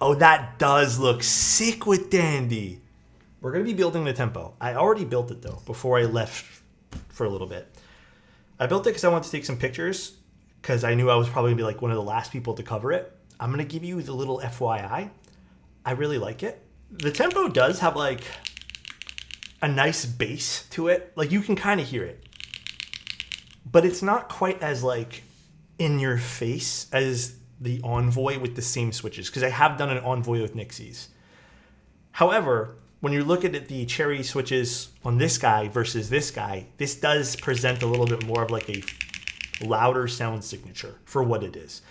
Oh, that does look sick with Dandy. We're going to be building the tempo. I already built it, though, before I left for a little bit. I built it because I wanted to take some pictures because I knew I was probably going to be like one of the last people to cover it. I'm going to give you the little FYI. I really like it. The tempo does have like a nice bass to it. Like you can kind of hear it. But it's not quite as like in your face as the Envoy with the same switches, because I have done an Envoy with Nixies. However, when you look at the cherry switches on this guy versus this guy, this does present a little bit more of like a louder sound signature for what it is.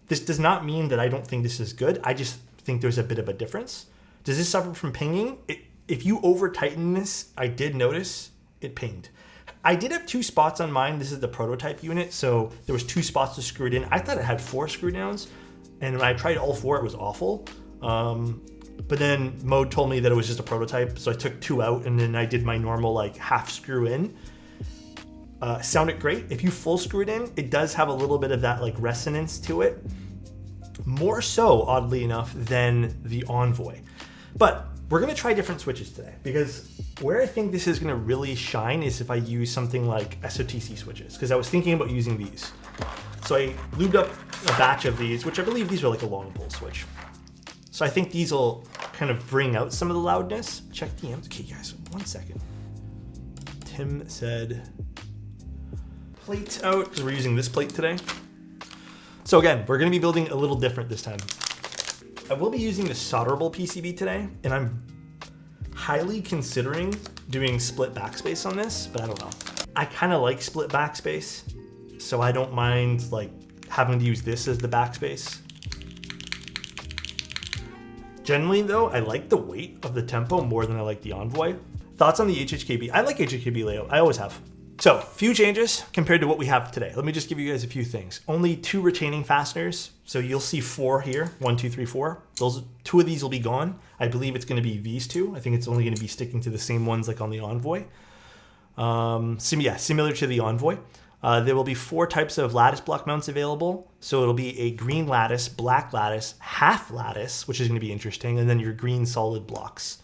This does not mean that I don't think this is good. I just think there's a bit of a difference. Does this suffer from pinging? If you over tighten this, I did notice it pinged. I did have 2 spots on mine. This is the prototype unit, so there was 2 spots to screw it in. I thought it had 4 screw downs, and when I tried all 4, it was awful. But then Mode told me that it was just a prototype, so I took 2 out, and then I did my normal like half screw in. Sounded great. If you full screw it in, it does have a little bit of that like resonance to it. More so, oddly enough, than the Envoy. But we're going to try different switches today, because where I think this is going to really shine is if I use something like SOTC switches, because I was thinking about using these. So I lubed up a batch of these, which I believe these are like a long pole switch. So I think these will kind of bring out some of the loudness. Check DMs. Okay, guys, 1 second. Tim said plate out, because we're using this plate today. So again, we're going to be building a little different this time. I will be using the solderable PCB today, and I'm highly considering doing split backspace on this, but I don't know. I kind of like split backspace, so I don't mind like having to use this as the backspace. Generally though, I like the weight of the tempo more than I like the Envoy. Thoughts on the HHKB? I like HHKB layout, I always have. So, few changes compared to what we have today. Let me just give you guys a few things. Only 2 retaining fasteners. So you'll see 4 here, 1, 2, 3, 4. 2 of these will be gone. I believe it's gonna be these 2. I think it's only gonna be sticking to the same ones like on the Envoy. Similar to the Envoy. There will be 4 types of lattice block mounts available. So it'll be a green lattice, black lattice, half lattice, which is gonna be interesting, and then your green solid blocks.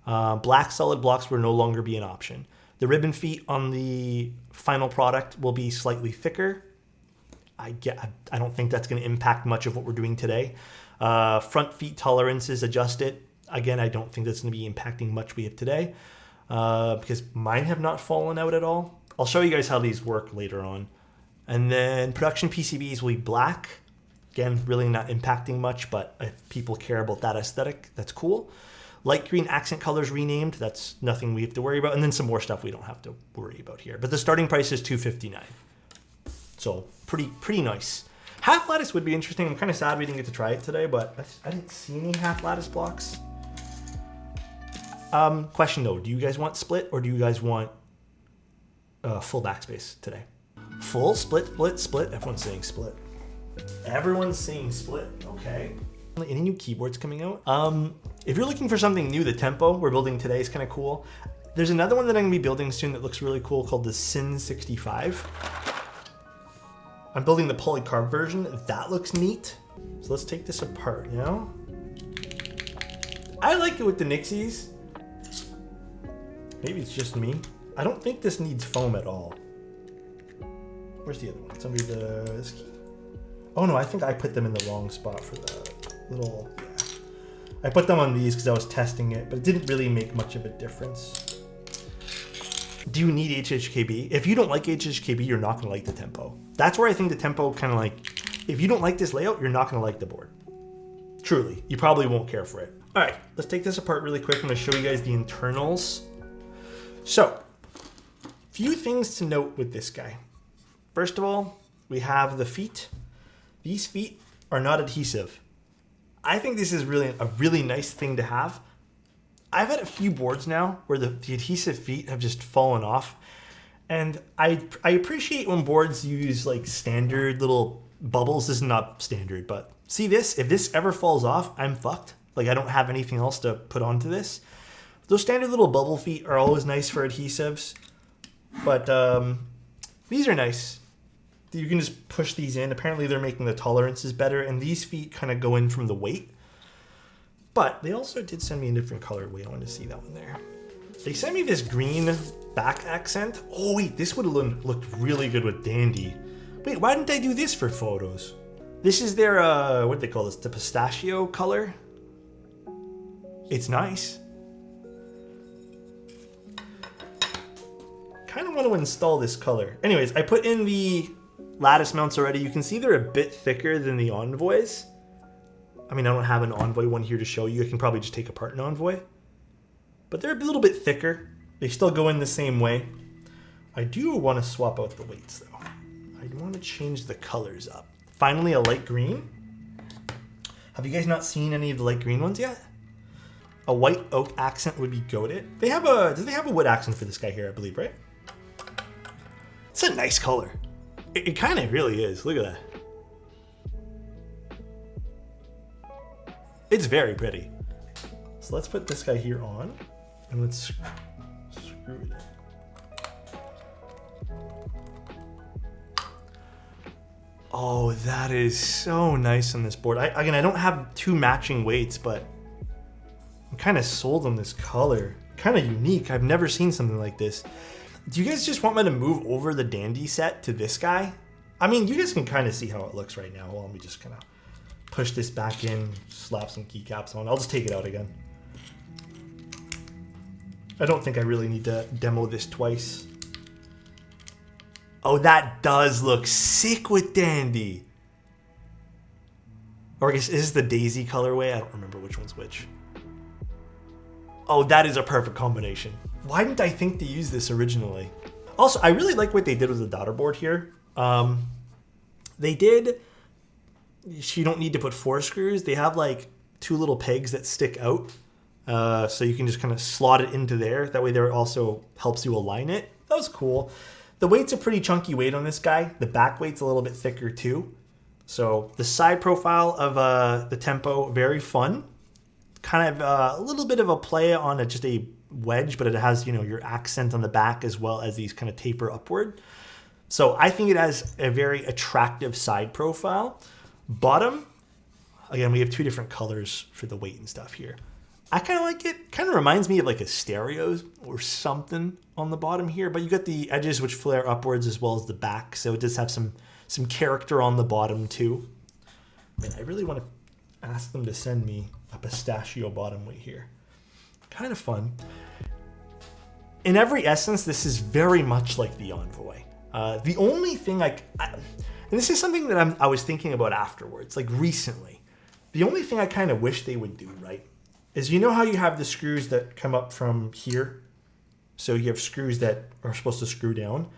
Black solid blocks will no longer be an option. The ribbon feet on the final product will be slightly thicker. I don't think that's going to impact much of what we're doing today. Front feet tolerances adjusted. Again, I don't think that's going to be impacting much we have today because mine have not fallen out at all. I'll show you guys how these work later on. And then production PCBs will be black. Again, really not impacting much, but if people care about that aesthetic, that's cool. Light green accent colors renamed. That's nothing we have to worry about. And then some more stuff we don't have to worry about here. But the starting price is $259. So pretty nice. Half lattice would be interesting. I'm kind of sad we didn't get to try it today, but I didn't see any half lattice blocks. Question though, do you guys want split or do you guys want full backspace today? Full, split. Everyone's saying split. Everyone's saying split. Okay. Any new keyboards coming out? If you're looking for something new, the tempo we're building today is kind of cool. There's another one that I'm gonna be building soon that looks really cool called the Sin 65. I'm building the polycarb version. That looks neat. So let's take this apart, you know? I like it with the Nixies. Maybe it's just me. I don't think this needs foam at all. Where's the other one? It's under this key. Oh no, I think I put them in the wrong spot for the little, yeah. I put them on these because I was testing it, but it didn't really make much of a difference. Do you need HHKB? If you don't like HHKB, you're not gonna like the tempo. That's where I think the tempo kind of like, if you don't like this layout, you're not gonna like the board. Truly, you probably won't care for it. All right, let's take this apart really quick. I'm gonna show you guys the internals. So, few things to note with this guy. First of all, we have the feet. These feet are not adhesive. I think this is really a really nice thing to have. I've had a few boards now where the adhesive feet have just fallen off. And I appreciate when boards use like standard little bubbles. This is not standard, but see this? If this ever falls off, I'm fucked. Like I don't have anything else to put onto this. Those standard little bubble feet are always nice for adhesives. But these are nice. You can just push these in. Apparently they're making the tolerances better, and these feet kind of go in from the weight. But they also did send me a different colorway. I want to see that one there. They sent me this green back accent. Oh wait, this would have looked really good with Dandy. Wait, why didn't I do this for photos? This is their, what do they call this? The pistachio color. It's nice. Kind of want to install this color. Anyways, I put in the lattice mounts already. You can see they're a bit thicker than the Envoys. I mean, I don't have an Envoy one here to show you. I can probably just take apart an Envoy. But they're a little bit thicker. They still go in the same way. I do want to swap out the weights though. I want to change the colors up. Finally, a light green. Have you guys not seen any of the light green ones yet? A white oak accent would be goated. They have a, do they have a wood accent for this guy here, I believe, right? It's a nice color. It kind of really is. Look at that. It's very pretty. So let's put this guy here on and let's screw it in. Oh, that is so nice on this board. Again, I don't have two matching weights, but I'm kind of sold on this color. Kind of unique. I've never seen something like this. Do you guys just want me to move over the Dandy set to this guy? I mean, you guys can kind of see how it looks right now. Well, let me just kind of push this back in, slap some keycaps on. I'll just take it out again. I don't think I really need to demo this twice. Oh, that does look sick with Dandy. Or I guess, is this the Daisy colorway? I don't remember which one's which. Oh, that is a perfect combination. Why didn't I think to use this originally? Also, I really like what they did with the daughter board here. They did, you don't need to put 4 screws. They have like 2 little pegs that stick out. So you can just kind of slot it into there. That way there also helps you align it. That was cool. The weight's a pretty chunky weight on this guy. The back weight's a little bit thicker too. So the side profile of the tempo, very fun. Kind of a little bit of a play on just a wedge, but it has, you know, your accent on the back as well as these kind of taper upward. So I think it has a very attractive side profile. Bottom, again, we have 2 different colors for the weight and stuff here. I kind of like it. Kind of reminds me of like a stereo or something on the bottom here, but you got the edges which flare upwards as well as the back. So it does have some character on the bottom too. And I really want to ask them to send me a pistachio bottom weight here. Kind of fun. In every essence, this is very much like the Envoy. The only thing and this is something that I was thinking about afterwards, like recently. The only thing I kind of wish they would do, right, is you know how you have the screws that come up from here? So you have screws that are supposed to screw down.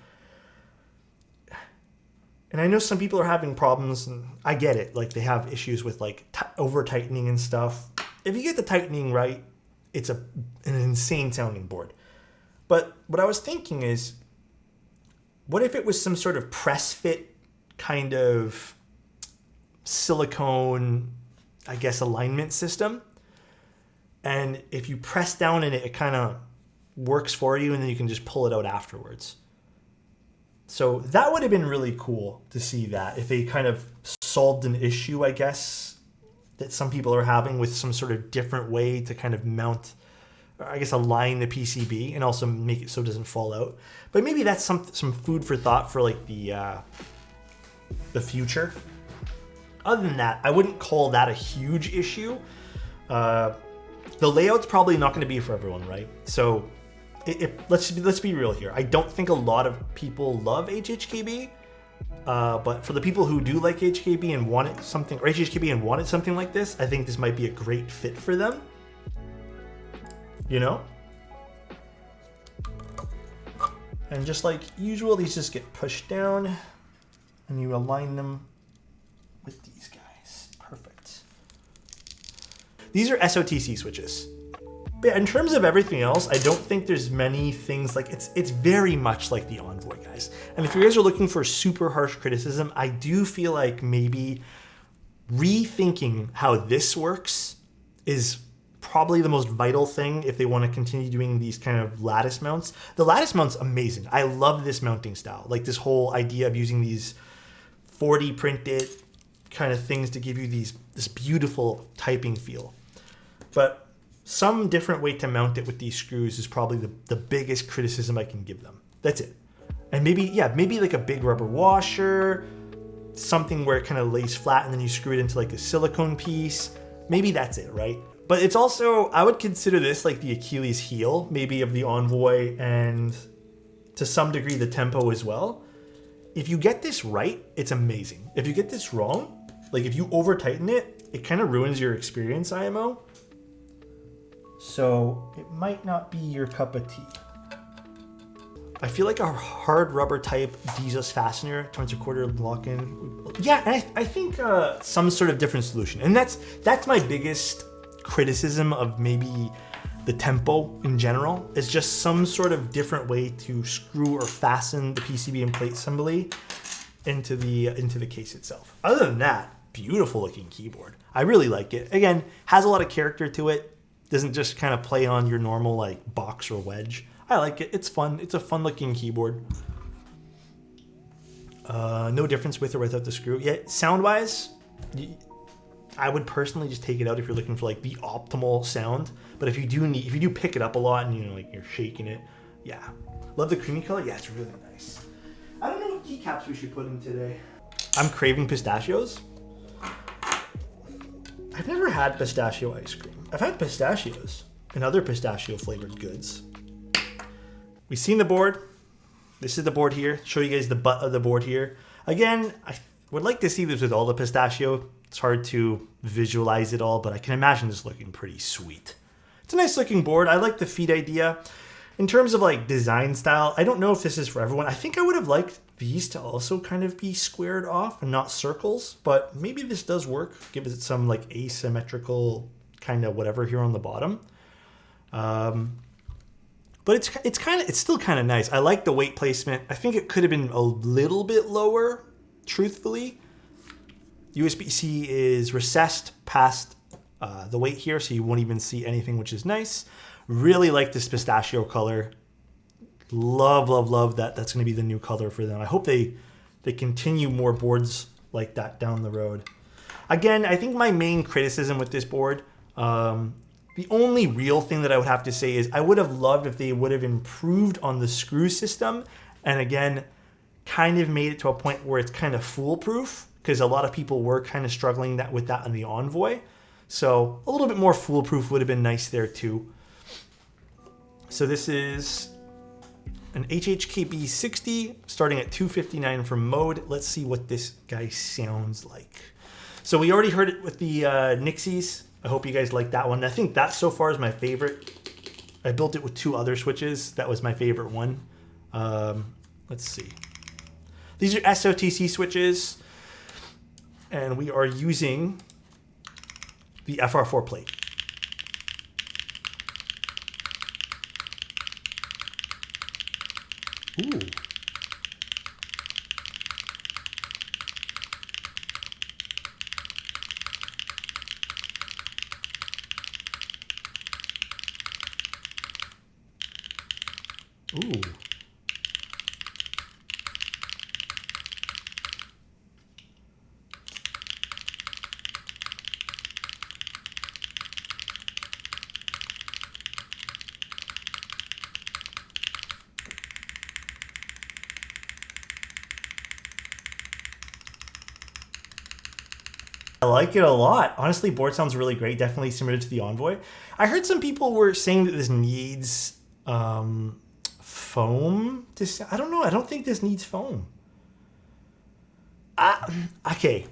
And I know some people are having problems, and I get it. Like they have issues with like over tightening and stuff. If you get the tightening right, it's an insane sounding board. But what I was thinking is, what if it was some sort of press fit kind of silicone, I guess, alignment system? And if you press down in it, it kind of works for you, and then you can just pull it out afterwards. So that would have been really cool to see that if they kind of solved an issue, I guess, that some people are having with some sort of different way to kind of mount, or I guess, align the PCB and also make it so it doesn't fall out. But maybe that's some food for thought for like the future. Other than that, I wouldn't call that a huge issue. The layout's probably not going to be for everyone, right? So let's be real here. I don't think a lot of people love HHKB, but for the people who do like HKB and wanted something, or HHKB and wanted something like this, I think this might be a great fit for them. You know? And just like usual, these just get pushed down and you align them with these guys. Perfect. These are SOTC switches. But in terms of everything else, I don't think there's many things like it's very much like the Envoy, guys. And if you guys are looking for super harsh criticism, I do feel like maybe rethinking how this works is probably the most vital thing if they want to continue doing these kind of lattice mounts. The lattice mount's amazing. I love this mounting style. Like this whole idea of using these 4D printed kind of things to give you this beautiful typing feel. but some different way to mount it with these screws is probably the biggest criticism I can give them. That's it. And maybe, yeah, maybe like a big rubber washer, something where it kind of lays flat and then you screw it into like a silicone piece. Maybe that's it, right? But it's also, I would consider this like the Achilles heel, maybe of the Envoy, and to some degree the Tempo as well. If you get this right, it's amazing. If you get this wrong, like if you over tighten it, it kind of ruins your experience, IMO. So it might not be your cup of tea. I feel like a hard rubber type Disassembly fastener, 20¼ lock-in. Yeah, and I think some sort of different solution. And that's my biggest criticism of maybe the Tempo in general, is just some sort of different way to screw or fasten the PCB and plate assembly into the case itself. Other than that, beautiful looking keyboard. I really like it. Again, has a lot of character to it. Doesn't just kind of play on your normal like box or wedge. I like it. It's fun. It's a fun looking keyboard. No difference with or without the screw. Yeah, sound wise, I would personally just take it out if you're looking for like the optimal sound. But if you do pick it up a lot and like you're shaking it, yeah. Love the creamy color. Yeah, it's really nice. I don't know what keycaps we should put in today. I'm craving pistachios. I've never had pistachio ice cream. I've had pistachios and other pistachio flavored goods. We've seen the board. This is the board here. Show you guys the butt of the board here. Again, I would like to see this with all the pistachio. It's hard to visualize it all, but I can imagine this looking pretty sweet. It's a nice looking board. I like the feet idea. In terms of like design style, I don't know if this is for everyone. I think I would have liked these to also kind of be squared off and not circles, but maybe this does work. Gives it some like asymmetrical kind of whatever here on the bottom. But it's still kind of nice. I like the weight placement. I think it could have been a little bit lower, truthfully. USB-C is recessed past the weight here, so you won't even see anything, which is nice. Really like this pistachio color. Love, love, love that. That's going to be the new color for them. I hope they continue more boards like that down the road. Again, I think my main criticism with this board, the only real thing that I would have to say is I would have loved if they would have improved on the screw system, and again, kind of made it to a point where it's kind of foolproof, because a lot of people were kind of struggling with that on the Envoy. So a little bit more foolproof would have been nice there too. So this is an HHKB 60 starting at 259 for mode. Let's see what this guy sounds like. So we already heard it with the Nixies. I hope you guys like that one. I think that so far is my favorite. I built it with 2 other switches. That was my favorite one. Let's see. These are SOTC switches, and we are using the FR4 plate. Ooh. Ooh. I like it a lot. Honestly, board sounds really great. Definitely similar to the Envoy. I heard some people were saying that this needs foam. I don't know. I don't think this needs foam. Okay.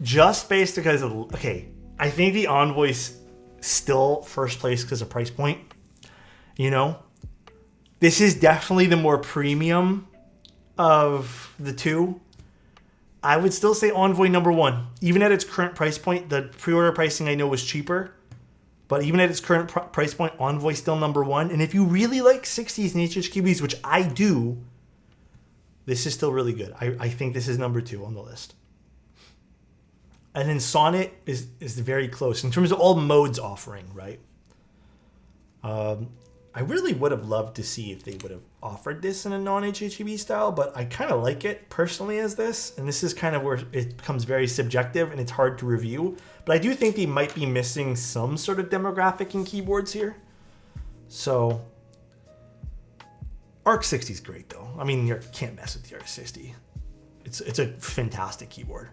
Just based because of... Okay. I think the Envoy's still first place because of price point. You know? This is definitely the more premium of the two. I would still say Envoy #1. Even at its current price point, the pre-order pricing I know was cheaper. But even at its current price point, Envoy still #1. And if you really like 60s and HHQBs, which I do, this is still really good. I think this is #2 on the list. And then Sonnet is very close in terms of all modes offering, right? I really would have loved to see if they would have offered this in a non-HHEB style, but I kind of like it personally as this. And this is kind of where it becomes very subjective and it's hard to review. But I do think they might be missing some sort of demographic in keyboards here. So Arc 60 is great though. I mean, you can't mess with the Arc 60. It's a fantastic keyboard.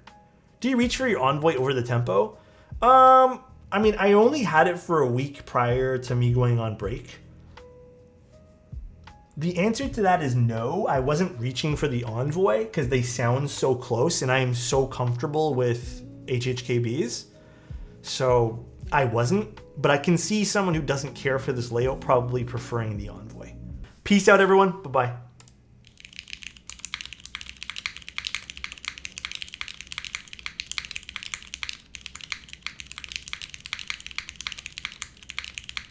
Do you reach for your Envoy over the tempo? I mean, I only had it for a week prior to me going on break. The answer to that is no. I wasn't reaching for the Envoy because they sound so close and I am so comfortable with HHKBs. So I wasn't, but I can see someone who doesn't care for this layout probably preferring the Envoy. Peace out, everyone. Bye-bye.